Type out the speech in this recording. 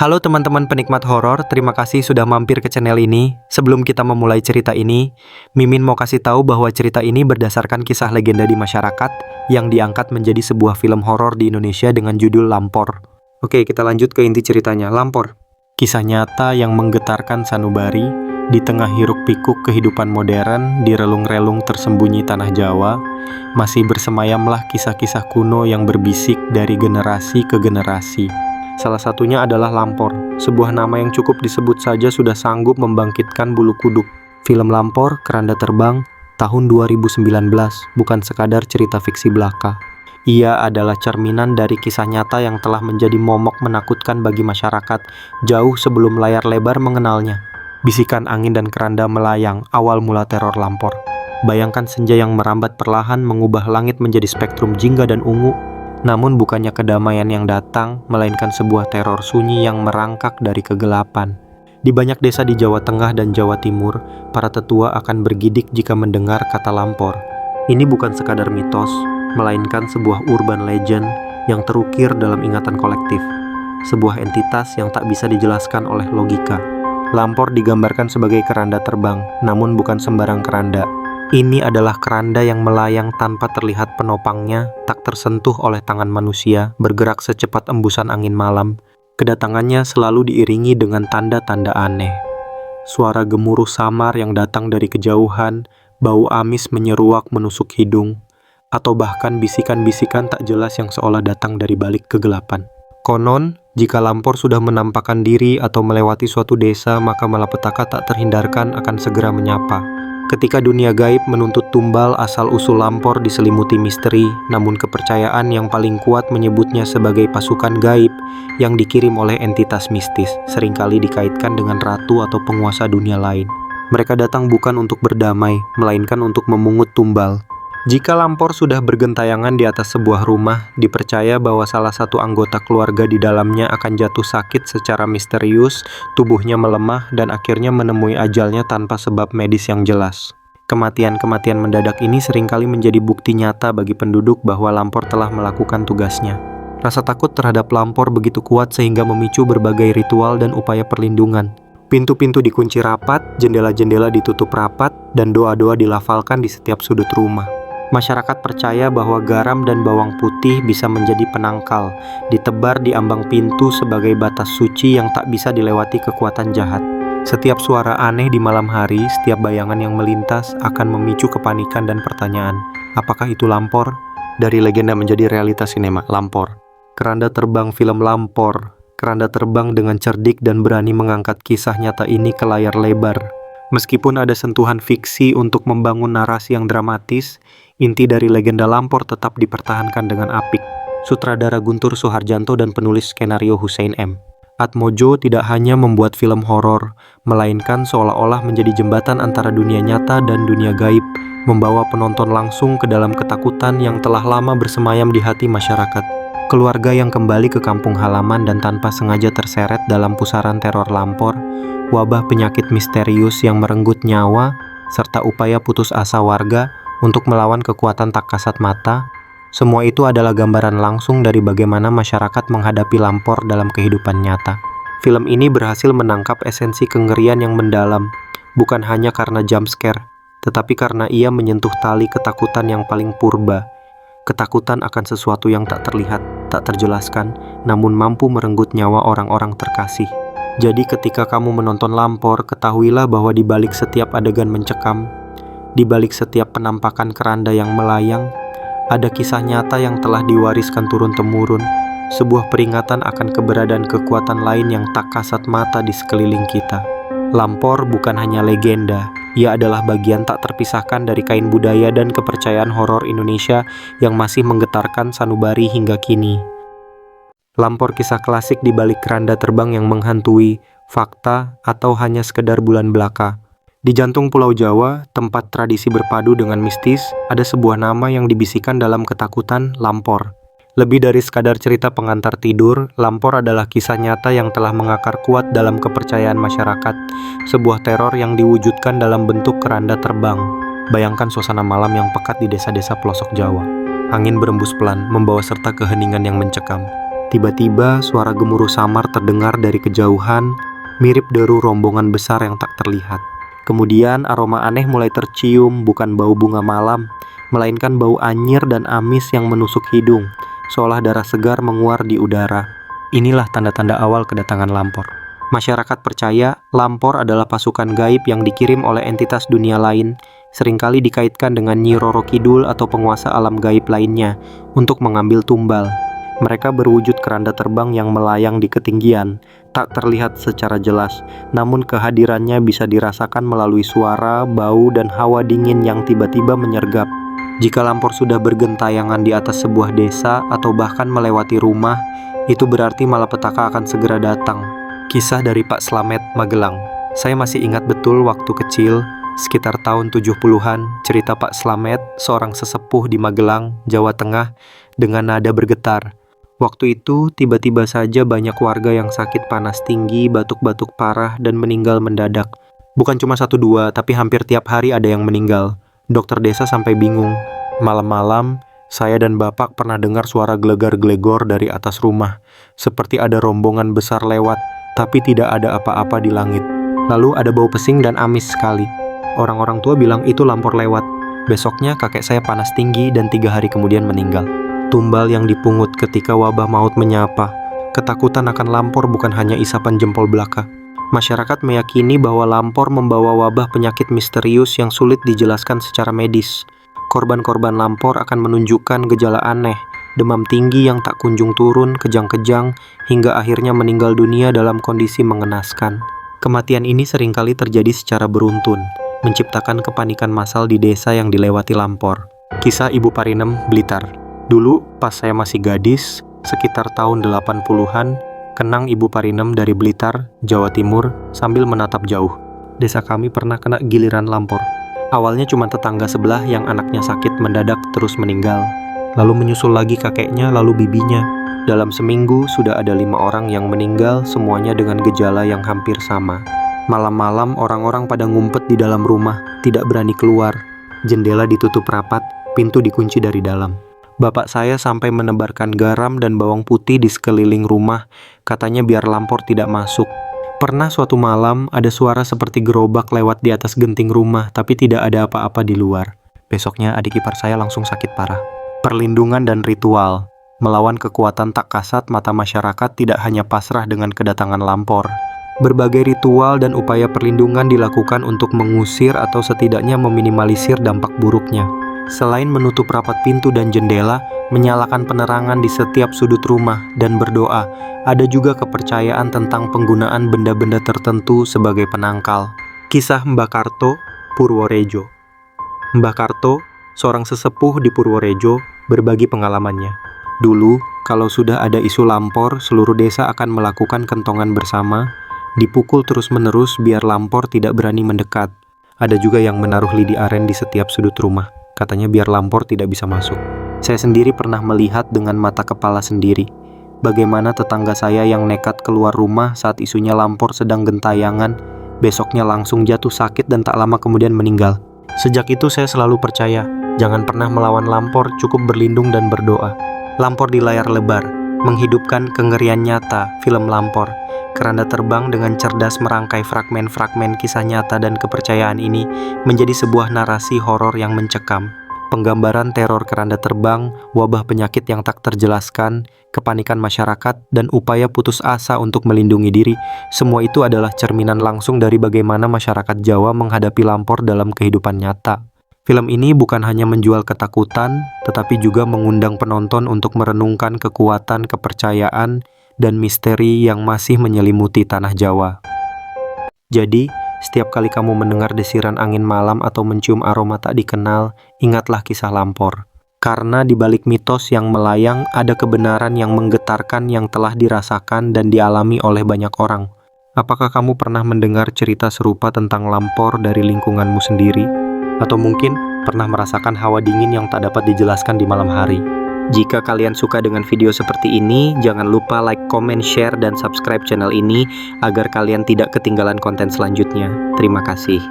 Halo teman-teman penikmat horor, terima kasih sudah mampir ke channel ini. Sebelum kita memulai cerita ini, Mimin mau kasih tahu bahwa cerita ini berdasarkan kisah legenda di masyarakat yang diangkat menjadi sebuah film horor di Indonesia dengan judul Lampor. Oke, kita lanjut ke inti ceritanya. Lampor, kisah nyata yang menggetarkan sanubari di tengah hiruk-pikuk kehidupan modern di relung-relung tersembunyi tanah Jawa. Masih bersemayamlah kisah-kisah kuno yang berbisik dari generasi ke generasi. Salah satunya adalah Lampor, sebuah nama yang cukup disebut saja sudah sanggup membangkitkan bulu kuduk. Film Lampor, Keranda Terbang, tahun 2019, bukan sekadar cerita fiksi belaka. Ia adalah cerminan dari kisah nyata yang telah menjadi momok menakutkan bagi masyarakat jauh sebelum layar lebar mengenalnya. Bisikan angin dan keranda melayang, awal mula teror Lampor. Bayangkan senja yang merambat perlahan mengubah langit menjadi spektrum jingga dan ungu. Namun bukannya kedamaian yang datang, melainkan sebuah teror sunyi yang merangkak dari kegelapan. Di banyak desa di Jawa Tengah dan Jawa Timur, para tetua akan bergidik jika mendengar kata Lampor. Ini bukan sekadar mitos, melainkan sebuah urban legend yang terukir dalam ingatan kolektif. Sebuah entitas yang tak bisa dijelaskan oleh logika. Lampor digambarkan sebagai keranda terbang, namun bukan sembarang keranda. Ini adalah keranda yang melayang tanpa terlihat penopangnya, tak tersentuh oleh tangan manusia, bergerak secepat embusan angin malam. Kedatangannya selalu diiringi dengan tanda-tanda aneh. Suara gemuruh samar yang datang dari kejauhan, bau amis menyeruak menusuk hidung, atau bahkan bisikan-bisikan tak jelas yang seolah datang dari balik kegelapan. Konon, jika Lampor sudah menampakkan diri atau melewati suatu desa, maka malapetaka tak terhindarkan akan segera menyapa. Ketika dunia gaib menuntut tumbal, asal-usul Lampor diselimuti misteri, namun kepercayaan yang paling kuat menyebutnya sebagai pasukan gaib yang dikirim oleh entitas mistis, seringkali dikaitkan dengan ratu atau penguasa dunia lain. Mereka datang bukan untuk berdamai, melainkan untuk memungut tumbal. Jika Lampor sudah bergentayangan di atas sebuah rumah, dipercaya bahwa salah satu anggota keluarga di dalamnya akan jatuh sakit secara misterius, tubuhnya melemah, dan akhirnya menemui ajalnya tanpa sebab medis yang jelas. Kematian-kematian mendadak ini seringkali menjadi bukti nyata bagi penduduk bahwa Lampor telah melakukan tugasnya. Rasa takut terhadap Lampor begitu kuat sehingga memicu berbagai ritual dan upaya perlindungan. Pintu-pintu dikunci rapat, jendela-jendela ditutup rapat, dan doa-doa dilafalkan di setiap sudut rumah. Masyarakat percaya bahwa garam dan bawang putih bisa menjadi penangkal, ditebar di ambang pintu sebagai batas suci yang tak bisa dilewati kekuatan jahat. Setiap suara aneh di malam hari, setiap bayangan yang melintas akan memicu kepanikan dan pertanyaan, apakah itu Lampor? Dari legenda menjadi realitas sinema, Lampor. Keranda terbang film Lampor. Keranda terbang dengan cerdik dan berani mengangkat kisah nyata ini ke layar lebar. Meskipun ada sentuhan fiksi untuk membangun narasi yang dramatis, inti dari legenda Lampor tetap dipertahankan dengan apik. Sutradara Guntur Soeharjanto dan penulis skenario Hussein M. Atmojo tidak hanya membuat film horor, melainkan seolah-olah menjadi jembatan antara dunia nyata dan dunia gaib, membawa penonton langsung ke dalam ketakutan yang telah lama bersemayam di hati masyarakat. Keluarga yang kembali ke kampung halaman dan tanpa sengaja terseret dalam pusaran teror Lampor, wabah penyakit misterius yang merenggut nyawa, serta upaya putus asa warga untuk melawan kekuatan tak kasat mata, semua itu adalah gambaran langsung dari bagaimana masyarakat menghadapi Lampor dalam kehidupan nyata. Film ini berhasil menangkap esensi kengerian yang mendalam, bukan hanya karena jump scare, tetapi karena ia menyentuh tali ketakutan yang paling purba. Ketakutan akan sesuatu yang tak terlihat, tak terjelaskan, namun mampu merenggut nyawa orang-orang terkasih. Jadi ketika kamu menonton Lampor, ketahuilah bahwa di balik setiap adegan mencekam, di balik setiap penampakan keranda yang melayang, ada kisah nyata yang telah diwariskan turun-temurun, sebuah peringatan akan keberadaan kekuatan lain yang tak kasat mata di sekeliling kita. Lampor bukan hanya legenda, ia adalah bagian tak terpisahkan dari kain budaya dan kepercayaan horor Indonesia yang masih menggetarkan sanubari hingga kini. Lampor kisah klasik di balik keranda terbang yang menghantui, fakta, atau hanya sekedar bulan belaka. Di jantung Pulau Jawa, tempat tradisi berpadu dengan mistis, ada sebuah nama yang dibisikkan dalam ketakutan, Lampor. Lebih dari sekadar cerita pengantar tidur, Lampor adalah kisah nyata yang telah mengakar kuat dalam kepercayaan masyarakat, sebuah teror yang diwujudkan dalam bentuk keranda terbang. Bayangkan suasana malam yang pekat di desa-desa pelosok Jawa. Angin berembus pelan, membawa serta keheningan yang mencekam. Tiba-tiba suara gemuruh samar terdengar dari kejauhan, mirip deru rombongan besar yang tak terlihat. Kemudian aroma aneh mulai tercium, bukan bau bunga malam, melainkan bau anyir dan amis yang menusuk hidung, seolah darah segar menguar di udara. Inilah tanda-tanda awal kedatangan lampor. Masyarakat percaya lampor adalah pasukan gaib yang dikirim oleh entitas dunia lain, seringkali dikaitkan dengan Nyi Roro Kidul atau penguasa alam gaib lainnya, untuk mengambil tumbal. Mereka berwujud keranda terbang yang melayang di ketinggian, tak terlihat secara jelas, namun kehadirannya bisa dirasakan melalui suara, bau, dan hawa dingin yang tiba-tiba menyergap. Jika lampor sudah bergentayangan di atas sebuah desa atau bahkan melewati rumah, itu berarti malapetaka akan segera datang. Kisah dari Pak Slamet, Magelang. Saya masih ingat betul waktu kecil, sekitar tahun 70-an, cerita Pak Slamet, seorang sesepuh di Magelang, Jawa Tengah, dengan nada bergetar. Waktu itu, tiba-tiba saja banyak warga yang sakit panas tinggi, batuk-batuk parah, dan meninggal mendadak. Bukan cuma 1-2, tapi hampir tiap hari ada yang meninggal. Dokter desa sampai bingung. Malam-malam, saya dan Bapak pernah dengar suara gelegar-gelegor dari atas rumah. Seperti ada rombongan besar lewat, tapi tidak ada apa-apa di langit. Lalu ada bau pesing dan amis sekali. Orang-orang tua bilang itu lampor lewat. Besoknya kakek saya panas tinggi dan 3 hari kemudian meninggal. Tumbal yang dipungut ketika wabah maut menyapa. Ketakutan akan lampor bukan hanya isapan jempol belaka. Masyarakat meyakini bahwa lampor membawa wabah penyakit misterius yang sulit dijelaskan secara medis. Korban-korban lampor akan menunjukkan gejala aneh, demam tinggi yang tak kunjung turun, kejang-kejang, hingga akhirnya meninggal dunia dalam kondisi mengenaskan. Kematian ini seringkali terjadi secara beruntun, menciptakan kepanikan massal di desa yang dilewati lampor. Kisah Ibu Parinem, Blitar. Dulu, pas saya masih gadis, sekitar tahun 80-an, kenang Ibu Parinem dari Blitar, Jawa Timur, sambil menatap jauh. Desa kami pernah kena giliran lampor. Awalnya cuma tetangga sebelah yang anaknya sakit mendadak terus meninggal. Lalu menyusul lagi kakeknya, lalu bibinya. Dalam seminggu, sudah ada 5 orang yang meninggal, semuanya dengan gejala yang hampir sama. Malam-malam, orang-orang pada ngumpet di dalam rumah, tidak berani keluar. Jendela ditutup rapat, pintu dikunci dari dalam. Bapak saya sampai menebarkan garam dan bawang putih di sekeliling rumah, katanya biar lampor tidak masuk. Pernah suatu malam ada suara seperti gerobak lewat di atas genting rumah, tapi tidak ada apa-apa di luar. Besoknya adik ipar saya langsung sakit parah. Perlindungan dan ritual. Melawan kekuatan tak kasat, mata masyarakat tidak hanya pasrah dengan kedatangan lampor. Berbagai ritual dan upaya perlindungan dilakukan untuk mengusir atau setidaknya meminimalisir dampak buruknya. Selain menutup rapat pintu dan jendela, menyalakan penerangan di setiap sudut rumah, dan berdoa, ada juga kepercayaan tentang penggunaan benda-benda tertentu sebagai penangkal. Kisah Mbah Karto, Purworejo. Mbah Karto, seorang sesepuh di Purworejo, berbagi pengalamannya. Dulu, kalau sudah ada isu lampor, seluruh desa akan melakukan kentongan bersama, dipukul terus-menerus biar lampor tidak berani mendekat. Ada juga yang menaruh lidi aren di setiap sudut rumah. Katanya biar lampor tidak bisa masuk. Saya sendiri pernah melihat dengan mata kepala sendiri bagaimana tetangga saya yang nekat keluar rumah saat isunya lampor sedang gentayangan, besoknya langsung jatuh sakit dan tak lama kemudian meninggal. Sejak itu saya selalu percaya, jangan pernah melawan lampor, cukup berlindung dan berdoa. Lampor di layar lebar, menghidupkan kengerian nyata film Lampor. Keranda terbang dengan cerdas merangkai fragmen-fragmen kisah nyata dan kepercayaan ini menjadi sebuah narasi horor yang mencekam. Penggambaran teror keranda terbang, wabah penyakit yang tak terjelaskan, kepanikan masyarakat, dan upaya putus asa untuk melindungi diri, semua itu adalah cerminan langsung dari bagaimana masyarakat Jawa menghadapi lampor dalam kehidupan nyata. Film ini bukan hanya menjual ketakutan, tetapi juga mengundang penonton untuk merenungkan kekuatan kepercayaan dan misteri yang masih menyelimuti tanah Jawa. Jadi, setiap kali kamu mendengar desiran angin malam atau mencium aroma tak dikenal, ingatlah kisah lampor. Karena di balik mitos yang melayang ada kebenaran yang menggetarkan yang telah dirasakan dan dialami oleh banyak orang. Apakah kamu pernah mendengar cerita serupa tentang lampor dari lingkunganmu sendiri? Atau mungkin pernah merasakan hawa dingin yang tak dapat dijelaskan di malam hari? Jika kalian suka dengan video seperti ini, jangan lupa like, comment, share, dan subscribe channel ini agar kalian tidak ketinggalan konten selanjutnya. Terima kasih.